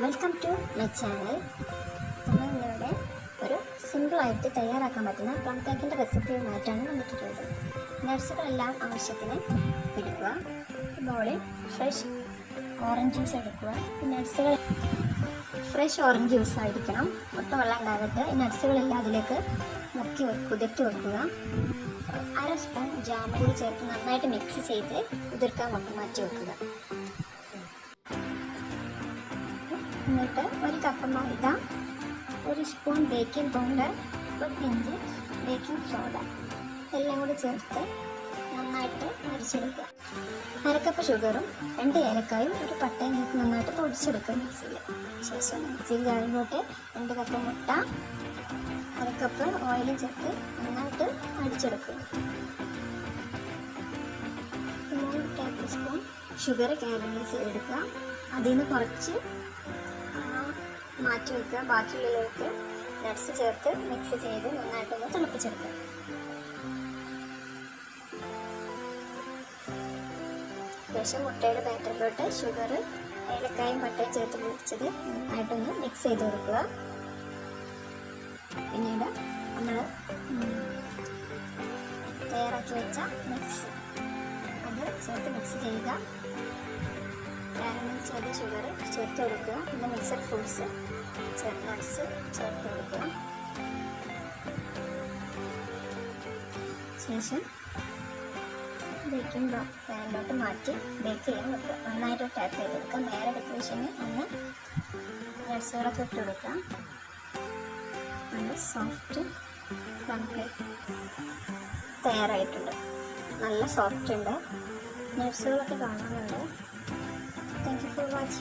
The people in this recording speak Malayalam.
Welcome to my channel. നമ്മൾ ഇന്നിവിടെ ഒരു സിമ്പിളായിട്ട് തയ്യാറാക്കാൻ പറ്റുന്ന പ്ലം കേക്കിൻ്റെ റെസിപ്പിയുമായിട്ടാണ് വന്നിട്ടുള്ളത്. നട്ട്സുകളെല്ലാം ആവശ്യത്തിന് എടുക്കുക. ബൗളിൽ ഫ്രഷ് ഓറഞ്ച് ജ്യൂസ് എടുക്കുക. ഈ നട്ട്സുകൾ ഫ്രഷ് ഓറഞ്ച് ജ്യൂസ് ആയിരിക്കണം, ഒട്ടും വെള്ളം ഉണ്ടാകട്ടെ. ഈ നട്ട്സുകളെല്ലാം അതിലേക്ക് കുതിർത്തി വെക്കുക. 1/2 സ്പൂൺ ജാം കൂടി ചേർത്ത് നന്നായിട്ട് മിക്സ് ചെയ്ത് കുതിർക്കാൻ മാറ്റി വെക്കുക. എന്നിട്ട് 1 കപ്പ് മൈദ, 1 spoon baking powder, 1 pinch baking soda എല്ലാം കൂടി ചേർത്ത് നന്നായിട്ട് അരിച്ചെടുക്കുക. 1/2 കപ്പ് ഷുഗറും 2 ഏലക്കായും 1 പട്ടയും ചേർത്ത് നന്നായിട്ട് പൊടിച്ചെടുക്കുക മിക്സിയിൽ. ശേഷം മിക്സിയിൽ ജാറിലോട്ട് 2 കപ്പ് മുട്ട, 1 കപ്പ് ഓയിലും ചേർത്ത് നന്നായിട്ട് അടിച്ചെടുക്കുക. 3 ടേബിൾ സ്പൂൺ ഷുഗർ കാരമലൈസ് ചെയ്തെടുക്കുക. അതിൽ നിന്ന് കുറച്ച് മാറ്റി വെക്കുക. ബാക്കിയുള്ളിലേക്ക് നട്ട്സ് ചേർത്ത് മിക്സ് ചെയ്ത് നന്നായിട്ടൊന്ന് തിളപ്പിച്ചെടുക്കുക. ശേഷം മുട്ടയുടെ ബാറ്ററിലോട്ട് ഷുഗർ, ഏലക്കായും പട്ടയും ചേർത്ത് പൊടിച്ചത് നന്നായിട്ടൊന്ന് മിക്സ് ചെയ്ത് കൊടുക്കുക. പിന്നീട് നമ്മൾ തയ്യാറാക്കി വെച്ച മിക്സ് അത് ചേർത്ത് മിക്സ് ചെയ്യുക. കാരമൽ ചെയ്ത ഷുഗർ ചേർത്ത് കൊടുക്കുക. പിന്നെ മിക്സഡ് ഫ്രൂട്ട്സ് നട്ട്സ് ചേർത്ത് കൊടുക്കുക. ശേഷം ബേക്കിംഗ് പാനിലോട്ട് മാറ്റി ബേക്ക് ചെയ്യാൻ വെക്കുക. നന്നായിട്ട് ടാപ്പ് ചെയ്തെടുക്കുക. നേരെ ഡെക്കറേഷന് ഒന്ന് നട്ട്സുകളൊക്കെ ഇട്ട് കൊടുക്കുക. നല്ല സോഫ്റ്റ് പ്ലം കേക്ക് തയ്യാറായിട്ടുണ്ട്. നല്ല സോഫ്റ്റ് ഉണ്ട്. നട്ട്സുകളൊക്കെ കാണാനുണ്ട്. Thank you for watching.